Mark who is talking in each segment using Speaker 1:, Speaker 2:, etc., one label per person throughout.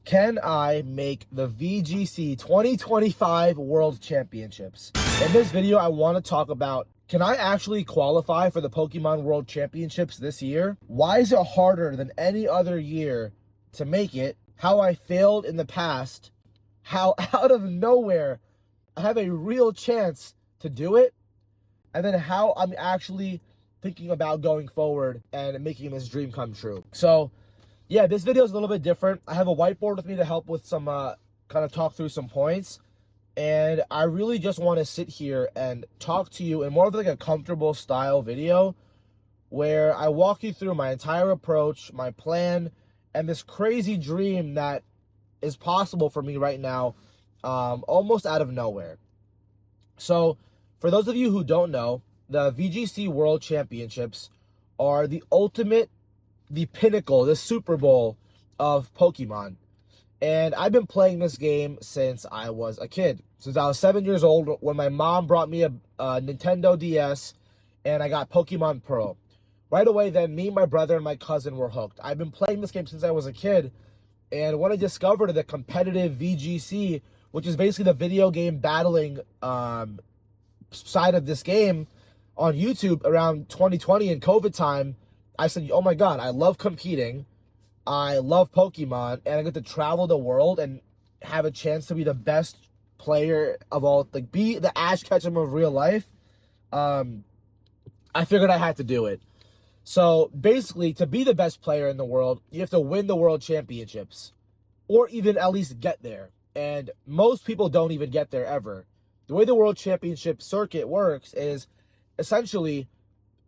Speaker 1: Can I make the VGC 2025 World Championships? In this video, I want to talk about, can I actually qualify for the Pokemon World Championships this year? Why is it harder than any other year to make it? How I failed in the past? How out of nowhere I have a real chance to do it? And then how I'm actually thinking about going forward and making this dream come true. So yeah, this video is a little bit different. I have a whiteboard with me to help with some, kind of talk through some points. And I really just want to sit here and talk to you in more of like a comfortable style video where I walk you through my entire approach, my plan, and this crazy dream that is possible for me right now, almost out of nowhere. So for those of you who don't know, the VGC World Championships are the ultimate, the pinnacle, the Super Bowl of Pokemon. And I've been playing this game since I was a kid. Since I was 7 years old, when my mom brought me a Nintendo DS and I got Pokemon Pearl. Right away then, me, my brother, and my cousin were hooked. I've been playing this game since I was a kid. And when I discovered the competitive VGC, which is basically the video game battling side of this game on YouTube around 2020 and COVID time, I said, oh my God, I love competing. I love Pokemon, and I get to travel the world and have a chance to be the best player of all, like be the Ash Ketchum of real life. I figured I had to do it. So basically, to be the best player in the world, you have to win the World Championships, or even at least get there. And most people don't even get there ever. The way the World Championship circuit works is essentially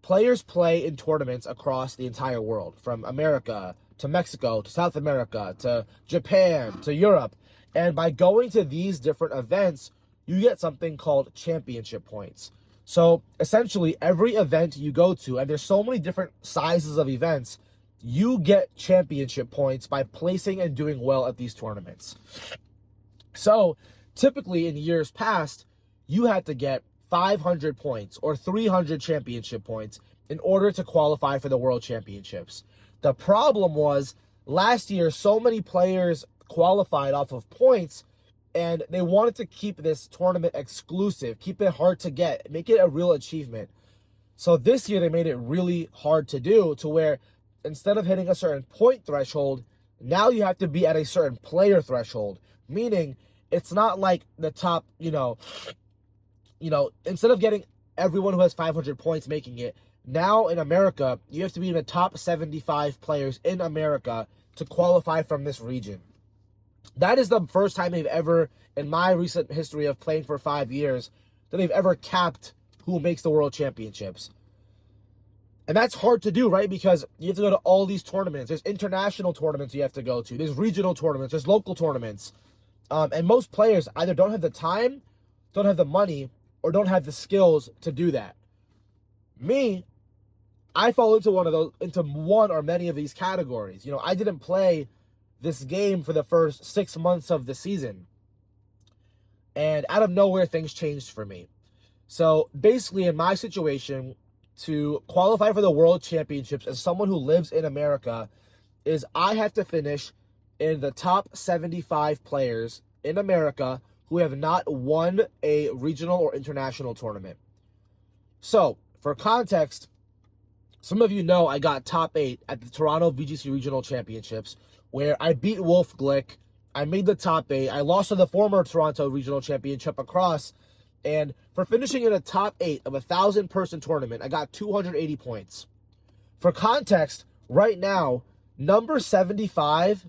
Speaker 1: players play in tournaments across the entire world, from America to Mexico to South America to Japan to Europe. And by going to these different events, you get something called championship points. So essentially, every event you go to, and there's so many different sizes of events, you get championship points by placing and doing well at these tournaments. So typically in years past, you had to get 500 points or 300 championship points in order to qualify for the World Championships. The problem was last year, so many players qualified off of points, and they wanted to keep this tournament exclusive, keep it hard to get, make it a real achievement. So this year they made it really hard to do, to where instead of hitting a certain point threshold, now you have to be at a certain player threshold, meaning it's not like the top, instead of getting everyone who has 500 points making it, now in America, you have to be in the top 75 players in America to qualify from this region. That is the first time they've ever, in my recent history of playing for 5 years, that they've ever capped who makes the World Championships. And that's hard to do, right? Because you have to go to all these tournaments. There's international tournaments you have to go to. There's regional tournaments. There's local tournaments. And most players either don't have the time, don't have the money, or don't have the skills to do that. Me, I fall into one or many of these categories. I didn't play this game for the first 6 months of the season. And out of nowhere, things changed for me. So basically, in my situation, to qualify for the World Championships as someone who lives in America, is I have to finish in the top 75 players in America who have not won a regional or international tournament. So, for context, some of you know I got top 8 at the Toronto VGC Regional Championships, where I beat Wolf Glick. I made the top 8. I lost to the former Toronto Regional Championship across. And for finishing in a top 8 of a 1,000-person tournament, I got 280 points. For context, right now, number 75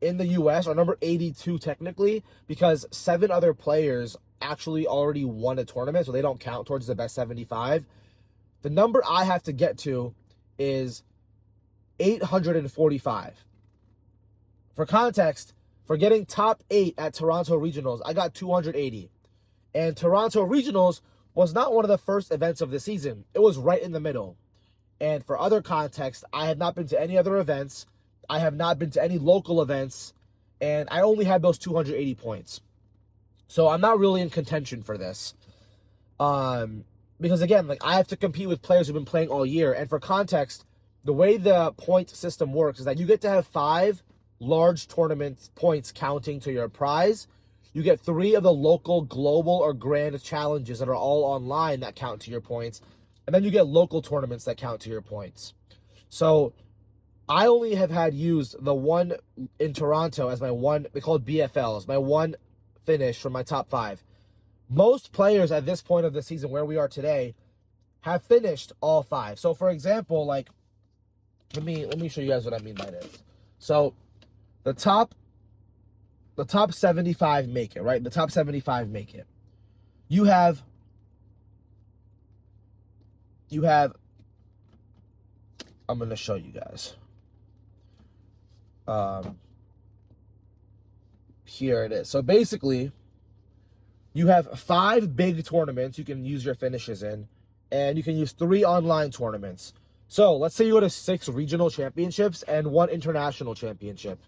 Speaker 1: in the U.S., or number 82 technically, because 7 other players actually already won a tournament, so they don't count towards the best 75. The number I have to get to is 845. For context, for getting top 8 at Toronto Regionals, I got 280. And Toronto Regionals was not one of the first events of the season. It was right in the middle. And for other context, I have not been to any other events. I have not been to any local events. And I only had those 280 points. So I'm not really in contention for this. Because again, I have to compete with players who've been playing all year. And for context, the way the point system works is that you get to have 5 large tournament points counting to your prize. You get 3 of the local, global, or grand challenges that are all online that count to your points. And then you get local tournaments that count to your points. So I only have had used the one in Toronto as my one, they call it BFLs, my one finish from my top 5. Most players at this point of the season, where we are today, have finished all 5. So for example, like, let me show you guys what I mean by this. So the top 75 make it, right? The top 75 make it. You have I'm going to show you guys. Here it is. So basically, you have 5 big tournaments you can use your finishes in, and you can use 3 online tournaments. So let's say you go to 6 regional championships and 1 international championship.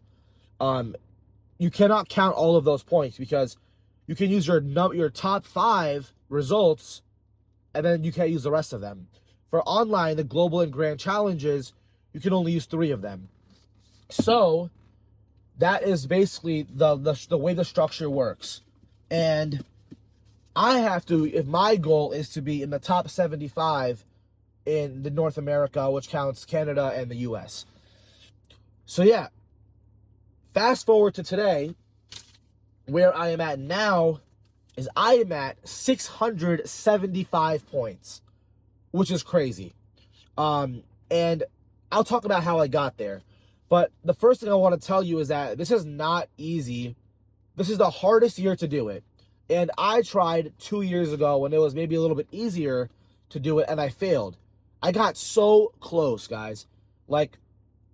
Speaker 1: You cannot count all of those points because you can use your top 5 results, and then you can't use the rest of them. For online, the global and grand challenges, you can only use 3 of them. So that is basically the way the structure works. And I have to, if my goal is to be in the top 75 in the North America, which counts Canada and the US. So yeah, fast forward to today, where I am at now is I am at 675 points, which is crazy. And I'll talk about how I got there. But the first thing I want to tell you is that this is not easy. This is the hardest year to do it. And I tried 2 years ago when it was maybe a little bit easier to do it, and I failed. I got so close, guys. Like,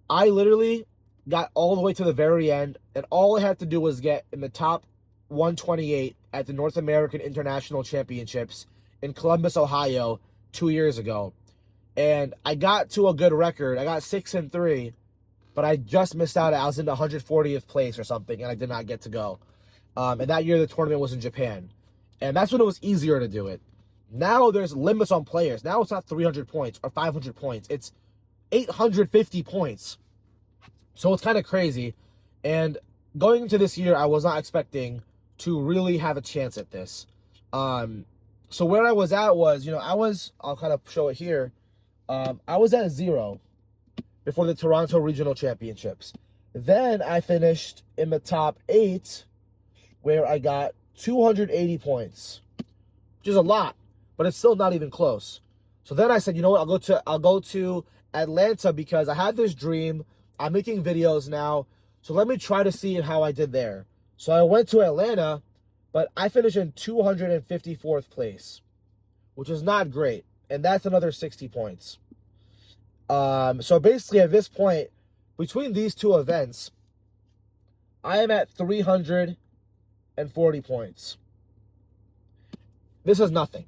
Speaker 1: I literally got all the way to the very end, and all I had to do was get in the top 128 at the North American International Championships in Columbus, Ohio, 2 years ago. And I got to a good record. I got 6-3, but I just missed out. I was in the 140th place or something, and I did not get to go. And that year, the tournament was in Japan. And that's when it was easier to do it. Now there's limits on players. Now it's not 300 points or 500 points. It's 850 points. So it's kind of crazy. And going into this year, I was not expecting to really have a chance at this. So where I was at was, I'll kind of show it here. I was at 0 before the Toronto Regional Championships. Then I finished in the top 8, where I got 280 points, which is a lot, but it's still not even close. So then I said, you know what, I'll go to Atlanta because I had this dream. I'm making videos now, so let me try to see how I did there. So I went to Atlanta, but I finished in 254th place, which is not great, and that's another 60 points. So basically at this point, between these 2 events, I am at 340 points. This is nothing.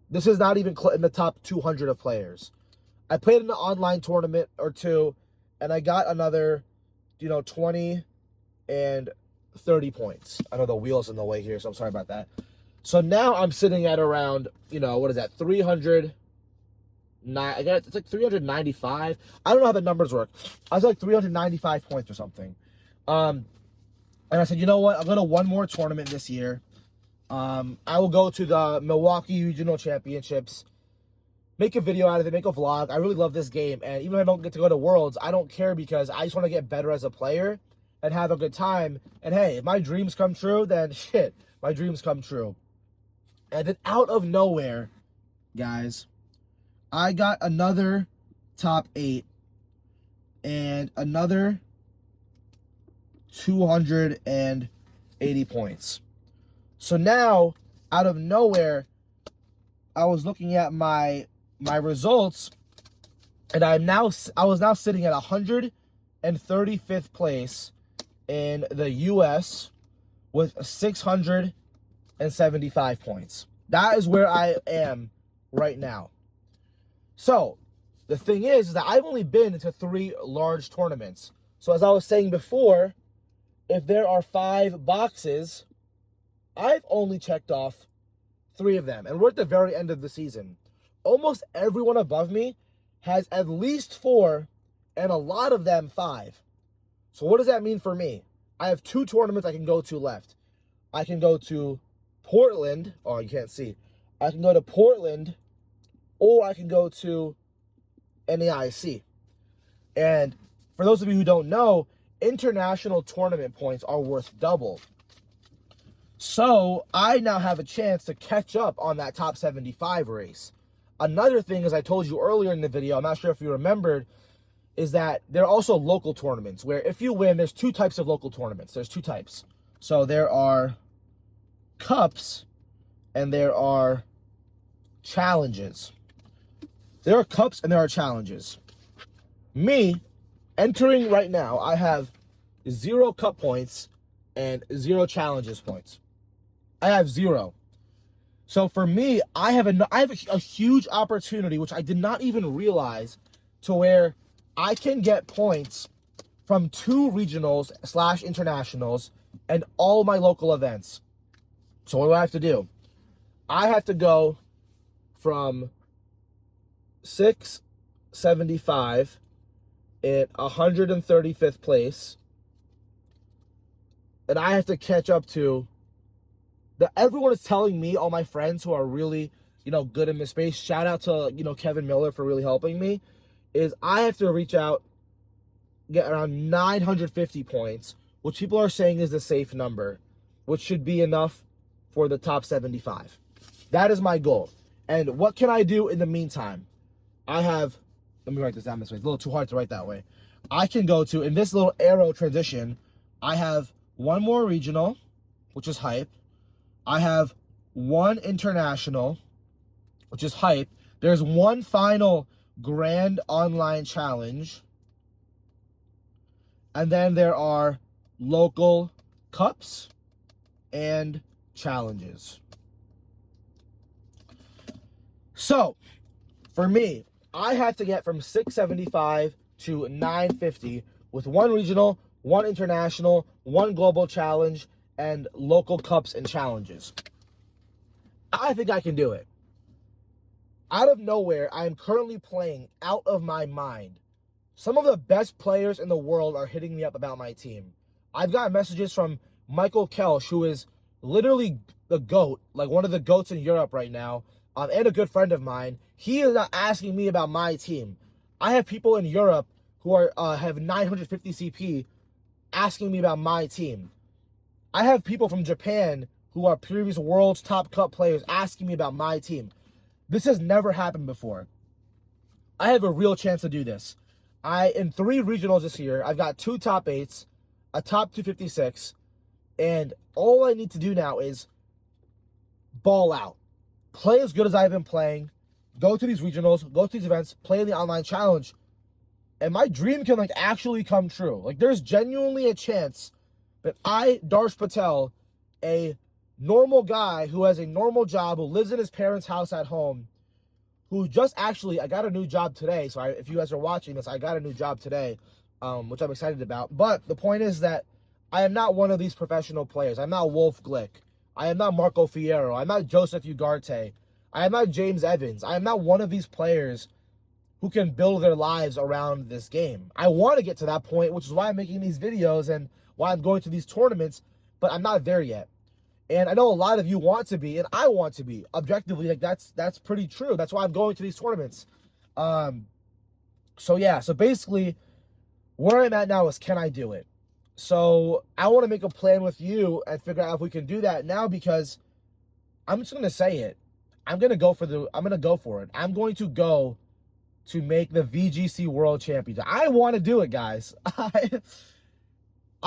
Speaker 1: This is not even in the top 200 of players. I played in an online tournament or 2, and I got another, 20 and 30 points. I know the wheel's in the way here, so I'm sorry about that. So now I'm sitting at around, what is that, 300. It's like 395. I don't know how the numbers work. I was like 395 points or something. And I said, you know what? I'll go to one more tournament this year. I will go to the Milwaukee Regional Championships, make a video out of it, make a vlog. I really love this game. And even if I don't get to go to Worlds, I don't care because I just want to get better as a player and have a good time. And hey, if my dreams come true, then shit, my dreams come true. And then out of nowhere, guys, I got another top 8 and another 280 points. So now, out of nowhere, I was looking at my results, and I was now sitting at 135th place in the US with 675 points. That is where I am right now. So, the thing is that I've only been to 3 large tournaments. So as I was saying before, if there are 5 boxes, I've only checked off 3 of them. And we're at the very end of the season. Almost everyone above me has at least 4, and a lot of them 5. So what does that mean for me? I have 2 tournaments I can go to left. I can go to Portland. Oh, you can't see. I can go to Portland, or I can go to NAIC. And for those of you who don't know, international tournament points are worth double. So I now have a chance to catch up on that top 75 race. Another thing, as I told you earlier in the video, I'm not sure if you remembered, is that there are also local tournaments where if you win, there's 2 types of local tournaments. There's 2 types. So there are cups and there are challenges. There are cups and there are challenges. Me, entering right now, I have 0 cup points and 0 challenges points. I have 0. So for me, I have a huge opportunity, which I did not even realize, to where I can get points from 2 regionals / internationals and all my local events. So what do I have to do? I have to go from 675 in 135th place, and I have to catch up to everyone is telling me, all my friends who are really, good in this space, shout out to, Kevin Miller for really helping me, is I have to reach out, get around 950 points, which people are saying is the safe number, which should be enough for the top 75. That is my goal. And what can I do in the meantime? Let me write this down this way. It's a little too hard to write that way. I can go to, in this little arrow transition, I have 1 more regional, which is hype. I have 1 international, which is hype. There's 1 final grand online challenge. And then there are local cups and challenges. So, for me, I have to get from 675 to 950 with 1 regional, 1 international, 1 global challenge, and local cups and challenges. I think I can do it. Out of nowhere, I am currently playing out of my mind. Some of the best players in the world are hitting me up about my team. I've got messages from Michael Kelsch, who is literally the GOAT, like one of the GOATs in Europe right now, and a good friend of mine. He is asking me about my team. I have people in Europe who have 950 CP asking me about my team. I have people from Japan who are previous World's Top Cup players asking me about my team. This has never happened before. I have a real chance to do this. In 3 regionals this year, I've got 2 top 8s, a top 256, and all I need to do now is ball out. Play as good as I've been playing, go to these regionals, go to these events, play in the online challenge, and my dream can actually come true. There's genuinely a chance that I, Darsh Patel, a normal guy who has a normal job, who lives in his parents' house at home, who I got a new job today. So if you guys are watching this, I got a new job today, which I'm excited about. But the point is that I am not one of these professional players. I'm not Wolf Glick. I am not Marco Fierro. I'm not Joseph Ugarte. I am not James Evans. I am not one of these players who can build their lives around this game. I want to get to that point, which is why I'm making these videos and why I'm going to these tournaments, but I'm not there yet. And I know a lot of you want to be, and I want to be. Objectively, that's pretty true. That's why I'm going to these tournaments. So basically, where I'm at now is, can I do it? So I want to make a plan with you and figure out if we can do that now, because I'm just gonna say it. I'm gonna go for it. I'm going to go to make the VGC World Championship. I want to do it, guys.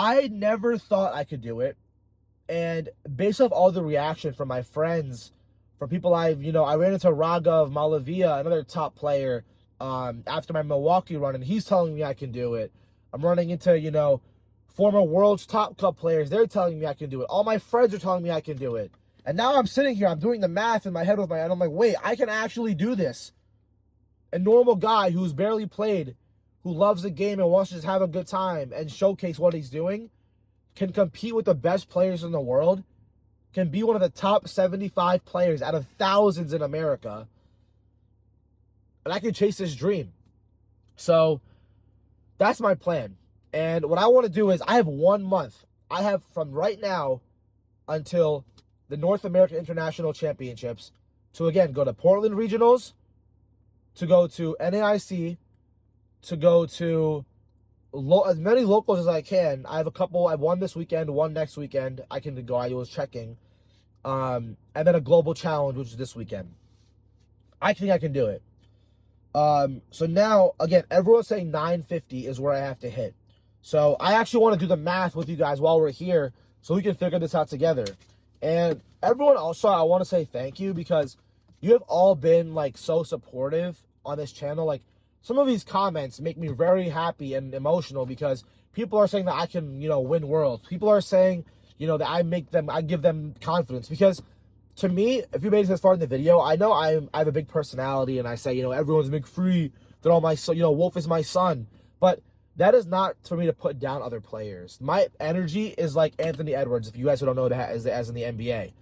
Speaker 1: I never thought I could do it. And based off all the reaction from my friends, from people I ran into Raghav Malavia, another top player, after my Milwaukee run, and he's telling me I can do it. I'm running into, former World's Top Cup players. They're telling me I can do it. All my friends are telling me I can do it. And now I'm sitting here, I'm doing the math in my head and I'm like, wait, I can actually do this. A normal guy who's barely played, who loves the game and wants to just have a good time and showcase what he's doing, can compete with the best players in the world, can be one of the top 75 players out of thousands in America, and I can chase this dream. So that's my plan. And what I want to do is I have 1 month. I have from right now until the North American International Championships to, again, go to Portland Regionals, to go to NAIC, to go to as many locals as I can. I have a couple. I have one this weekend, one next weekend. I can go. I was checking. And then a global challenge, which is this weekend. I think I can do it. So now, again, everyone's saying 950 is where I have to hit. So I actually want to do the math with you guys while we're here so we can figure this out together. And everyone also, I want to say thank you because you have all been like so supportive on this channel. Like some of these comments make me very happy and emotional because people are saying that I can, win worlds. People are saying, that I give them confidence because to me, if you made it this far in the video, I know I have a big personality and I say, everyone's McFree, they're all my son, Wolf is my son. But that is not for me to put down other players. My energy is like Anthony Edwards, if you guys who don't know that as in the NBA.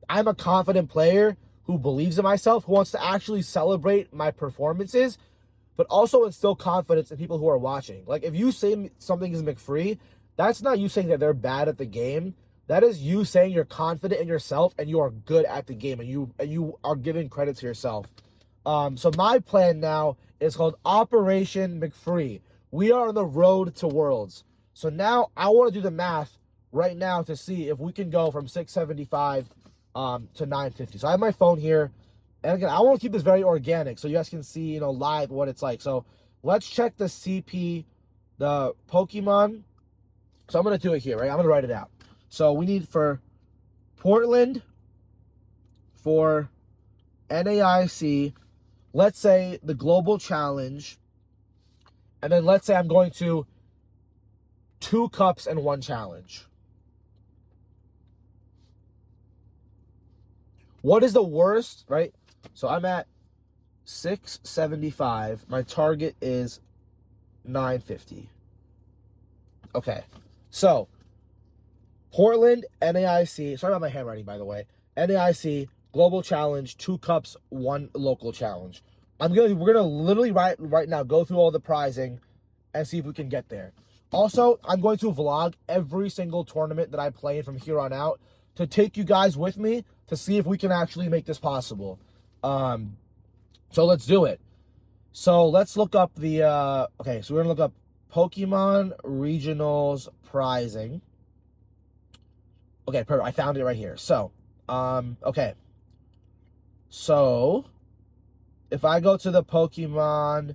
Speaker 1: I'm a confident player who believes in myself, who wants to actually celebrate my performances, but also instill confidence in people who are watching. Like if you say something is McFree, that's not you saying that they're bad at the game. That is you saying you're confident in yourself and you are good at the game and you are giving credit to yourself. So my plan now is called Operation McFree. We are on the road to Worlds. So now I want to do the math right now to see if we can go from 675 to 950. So I have my phone here. And again, I want to keep this very organic so you guys can see, live what it's like. So let's check the CP, the Pokemon. So I'm going to do it here, right? I'm going to write it out. So we need for Portland, for NAIC, let's say the Global Challenge, and then let's say I'm going to 2 cups and 1 challenge. What is the worst, right? So I'm at 675. My target is 950. Okay. So Portland, NAIC, sorry about my handwriting, by the way. NAIC, Global Challenge, 2 cups, 1 local challenge. We're gonna literally right now go through all the prizing and see if we can get there. Also, I'm going to vlog every single tournament that I play in from here on out to take you guys with me to see if we can actually make this possible. So let's do it. So let's look up the, okay, so we're gonna look up Pokemon Regionals prizing. Okay, perfect. I found it right here. So, okay. So, if I go to the Pokemon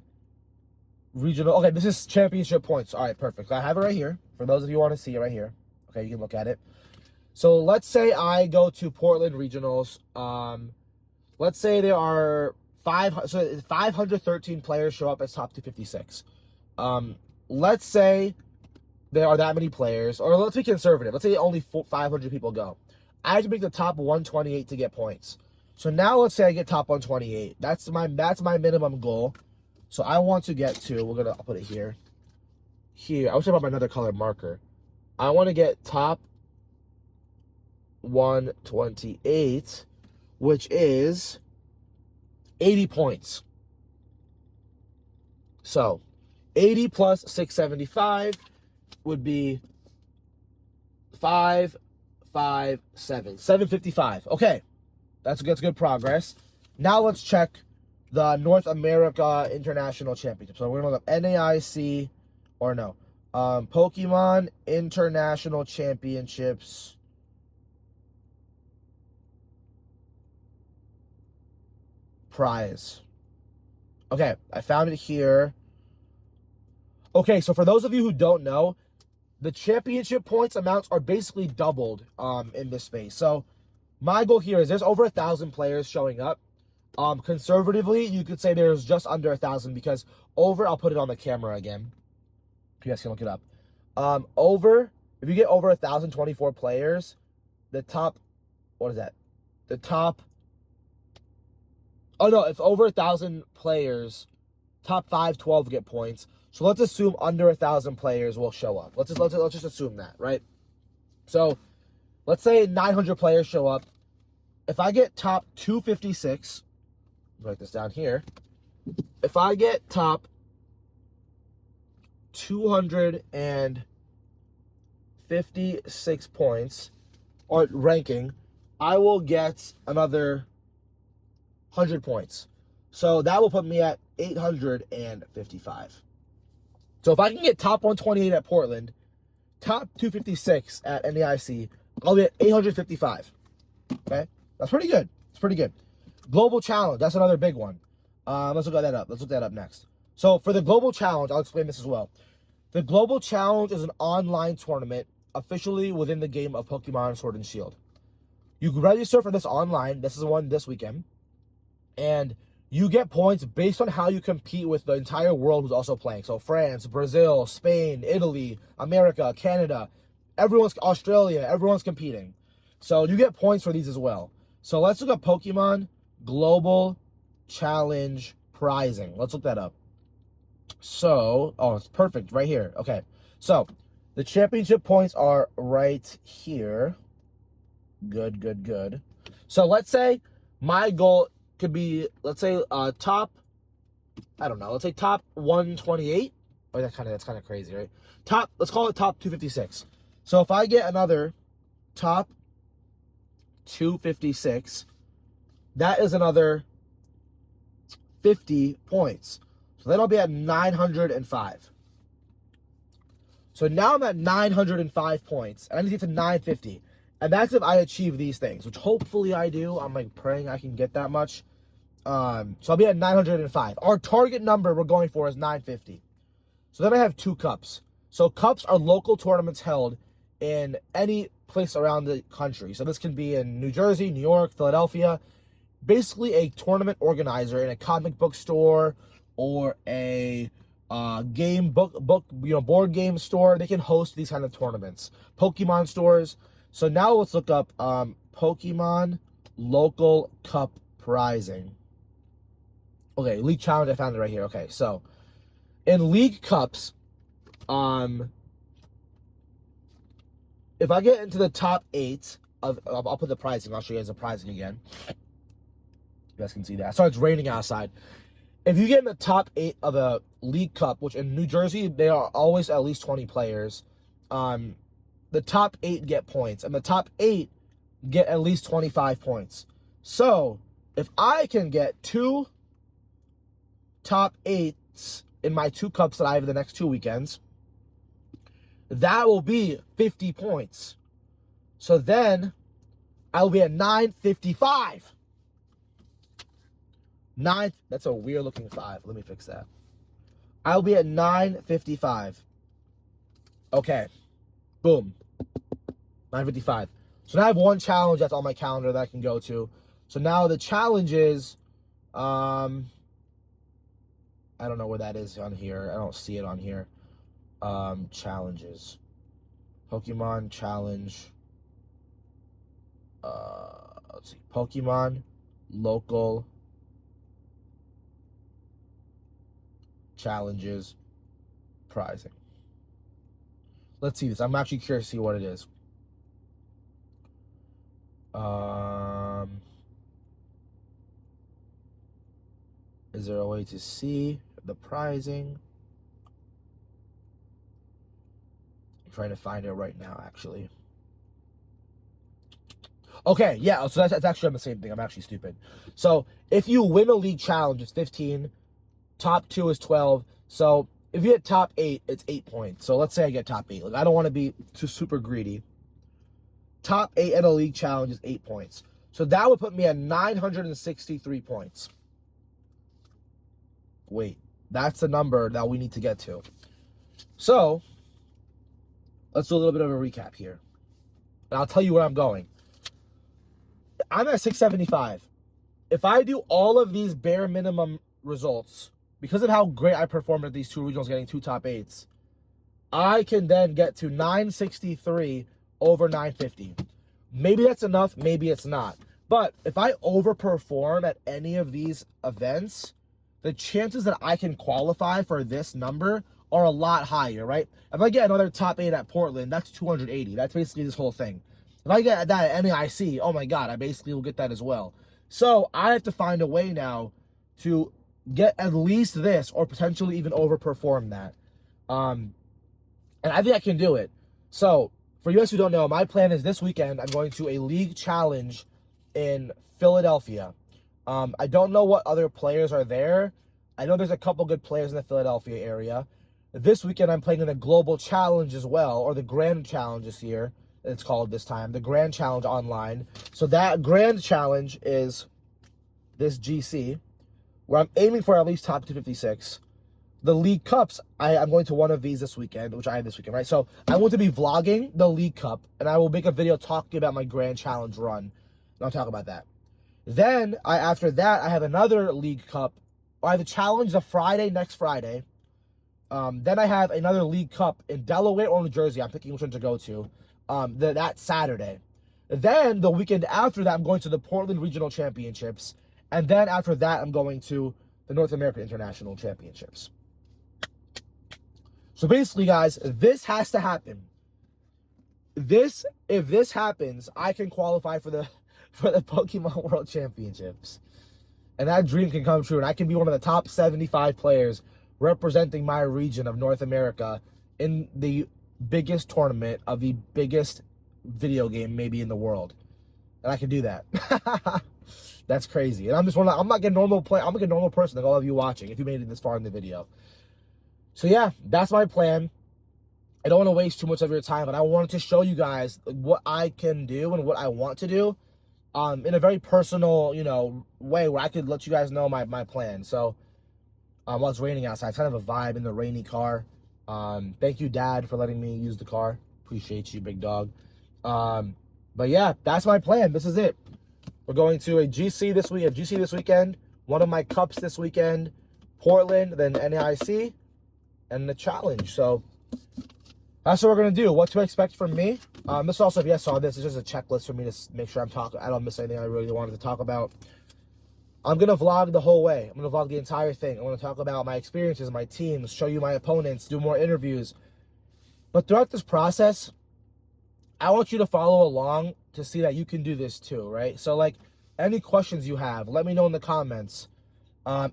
Speaker 1: Regional, okay, this is championship points. All right, perfect. I have it right here. For those of you who want to see it right here. Okay, you can look at it. So, let's say I go to Portland Regionals. Let's say there are 513 players show up as top 256. Let's say there are that many players, or let's be conservative. Let's say only 500 people go. I have to make the top 128 to get points. So now let's say I get top 128. That's my minimum goal. So I want to get to, I'll put it here. Here, I wish I brought my another color marker. I want to get top 128, which is 80 points. So 80 plus 675 would be 755. Okay, that's good progress. Now let's check the North America International Championship. So we're gonna look up NAIC, or no, Pokemon International Championships. Prize. Okay, I found it here. Okay, so for those of you who don't know, the championship points amounts are basically doubled in this space. So my goal here is there's over 1,000 players showing up. Conservatively, you could say there's just under 1,000 because I'll put it on the camera again. You guys can look it up. If you get over 1,024 players, the top, what is that? The top, oh no, if over 1,000 players, top 512 get points. So let's assume under 1,000 players will show up. Let's just assume that, right? So let's say 900 players show up. If I get top 256, write this down here. If I get top 256 points or ranking, I will get another 100 points. So that will put me at 855. So if I can get top 128 at Portland, top 256 at NAIC, I'll be at 855. Okay? That's pretty good. It's pretty good. Global Challenge, that's another big one. Let's look that up. Let's look that up next. So for the Global Challenge, I'll explain this as well. The Global Challenge is an online tournament officially within the game of Pokemon Sword and Shield. You can register for this online. This is one this weekend. And you get points based on how you compete with the entire world who's also playing. So France, Brazil, Spain, Italy, America, Canada, Australia, everyone's competing. So you get points for these as well. So let's look at Pokemon Global Challenge Prizing. Let's look that up. So, oh, it's perfect right here. Okay. So the championship points are right here. Good, good, good. So let's say my goal could be, let's say top, I don't know, let's say top 128. Oh, that's kind of crazy, right? Let's call it top 256. So if I get another top 256, that is another 50 points. So then I'll be at 905. So now I'm at 905 points. And I need to get to 950. And that's if I achieve these things, which hopefully I do. I'm like praying I can get that much. So I'll be at 905. Our target number we're going for is 950. So then I have 2 cups. So cups are local tournaments held in any place around the country. So this can be in New Jersey, New York, Philadelphia. Basically a tournament organizer in a comic book store or a board game store. They can host these kind of tournaments. Pokemon stores. So now let's look up Pokemon Local Cup Prizing. Okay, League Challenge, I found it right here. Okay, so in League Cups, if I get into the top 8 I'll put the pricing. I'll show you guys the pricing again. You guys can see that. So it's raining outside. If you get in the top 8 of a League Cup, which in New Jersey, they are always at least 20 players, the top 8 get points, and the top 8 get at least 25 points. So if I can get 2 top 8s in my 2 cups that I have the next 2 weekends, that will be 50 points. So then I'll be at 955. That's a weird looking 5. Let me fix that. I'll be at 955. Okay. Boom. 955. So now I have 1 challenge that's on my calendar that I can go to. So now the challenge is, I don't know where that is on here. I don't see it on here. Challenges. Pokemon challenge. Let's see. Pokemon local challenges prizing. Let's see this. I'm actually curious to see what it is. Is there a way to see the pricing? I'm trying to find it right now, actually. Okay, yeah, so that's actually on the same thing. I'm actually stupid. So if you win a league challenge, it's 15. Top 2 is 12. So if you get top 8, it's 8 points. So let's say I get top 8. Like, I don't want to be too super greedy. Top 8 at a league challenge is 8 points. So that would put me at 963 points. Wait, that's the number that we need to get to. So let's do a little bit of a recap here. And I'll tell you where I'm going. I'm at 675. If I do all of these bare minimum results, because of how great I performed at these 2 regionals, getting 2 top 8s, I can then get to 963 over 950. Maybe that's enough, maybe it's not. But if I overperform at any of these events, the chances that I can qualify for this number are a lot higher, right? If I get another top 8 at Portland, that's 280. That's basically this whole thing. If I get that at NAIC, oh my God, I basically will get that as well. So I have to find a way now to get at least this or potentially even overperform that. And I think I can do it. So, for you guys who don't know, my plan is this weekend I'm going to a league challenge in Philadelphia. I don't know what other players are there. I know there's a couple good players in the Philadelphia area. This weekend I'm playing in a global challenge as well, or the Grand Challenge this year. It's called this time, the Grand Challenge online. So that Grand Challenge is this GC, where I'm aiming for at least top 256. The League Cups, I'm going to one of these this weekend, which I have this weekend, right? So I'm going to be vlogging the League Cup, and I will make a video talking about my Grand Challenge run. And I'll talk about that. Then, after that, I have another League Cup. I have a challenge the Friday, next Friday. Then I have another League Cup in Delaware or New Jersey. I'm picking which one to go to. That Saturday. Then, the weekend after that, I'm going to the Portland Regional Championships. And then after that, I'm going to the North American International Championships. So basically, guys, this has to happen. If this happens, I can qualify for the Pokemon World Championships. And that dream can come true. And I can be one of the top 75 players representing my region of North America in the biggest tournament of the biggest video game maybe in the world. And I can do that. That's crazy. And I'm like a normal player. I'm like a normal person like all of you watching, if you made it this far in the video. So yeah, that's my plan. I don't want to waste too much of your time, but I wanted to show you guys what I can do and what I want to do in a very personal, way where I could let you guys know my plan. So while it's raining outside, it's kind of a vibe in the rainy car. Thank you, Dad, for letting me use the car. Appreciate you, big dog. But yeah, that's my plan. This is it. We're going to a GC this weekend, one of my cups this weekend, Portland, then NAIC, and the challenge. So that's what we're going to do. What to expect from me. This also, if you guys saw this, it's just a checklist for me to make sure I don't miss anything I really wanted to talk about. I'm going to vlog the whole way. I'm going to vlog the entire thing. I'm going to talk about my experiences, my teams, show you my opponents, do more interviews. But throughout this process, I want you to follow along to see that you can do this too, right? So, like, any questions you have, let me know in the comments.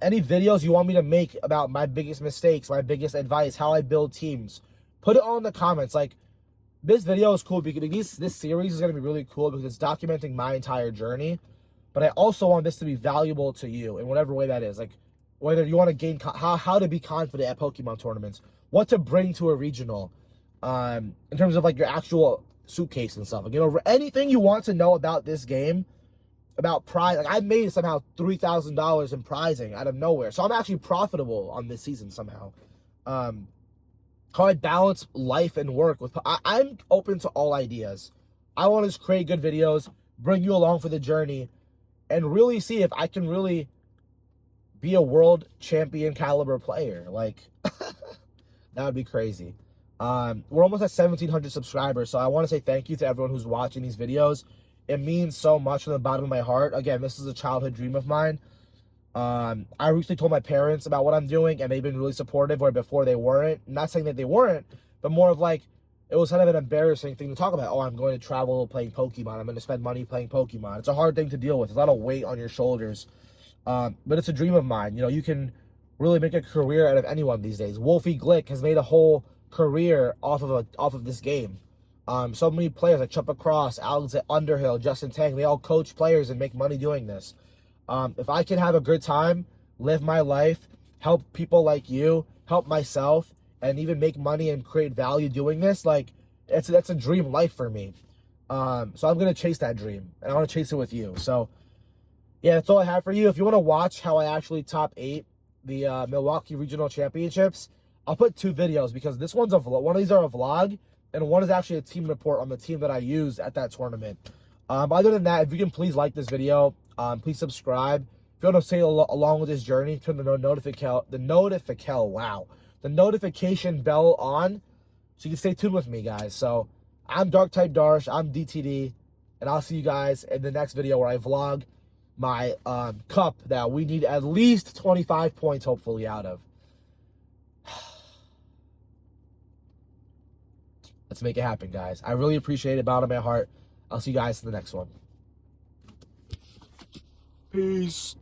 Speaker 1: Any videos you want me to make about my biggest mistakes, my biggest advice, how I build teams, put it all in the comments. Like, this video is cool because this series is going to be really cool because it's documenting my entire journey. But I also want this to be valuable to you in whatever way that is. Like, whether you want to gain, how to be confident at Pokemon tournaments, what to bring to a regional, in terms of, like, your actual suitcase and stuff. Like, anything you want to know about this game, about prize. Like, I made somehow $3,000 in prizing out of nowhere. So I'm actually profitable on this season somehow. How I balance life and work with, I'm open to all ideas. I want to just create good videos, bring you along for the journey, and really see if I can really be a world champion caliber player. Like, that would be crazy. We're almost at 1,700 subscribers, so I want to say thank you to everyone who's watching these videos. It means so much from the bottom of my heart. Again, this is a childhood dream of mine. I recently told my parents about what I'm doing, and they've been really supportive, where before they weren't. I'm not saying that they weren't, but more of like, it was kind of an embarrassing thing to talk about. Oh, I'm going to travel playing Pokemon. I'm going to spend money playing Pokemon. It's a hard thing to deal with. There's a lot of weight on your shoulders. But it's a dream of mine. You can really make a career out of anyone these days. Wolfie Glick has made a whole career off of this game. So many players like Chupa Cross, Alex Underhill, Justin Tang, they all coach players and make money doing this. If I can have a good time, live my life, help people like you, help myself, and even make money and create value doing this, like, that's a dream life for me. So I'm going to chase that dream, and I want to chase it with you. So, yeah, that's all I have for you. If you want to watch how I actually top 8 the Milwaukee Regional Championships, I'll put 2 videos because this one's one of these are a vlog, and one is actually a team report on the team that I used at that tournament. But other than that, if you can please like this video, please subscribe. If you want to stay along with this journey, turn the notification bell on so you can stay tuned with me, guys. So I'm Dark-type Darsh, I'm DTD, and I'll see you guys in the next video where I vlog my cup that we need at least 25 points hopefully out of. Let's make it happen, guys. I really appreciate it, bottom of my heart. I'll see you guys in the next one. Peace.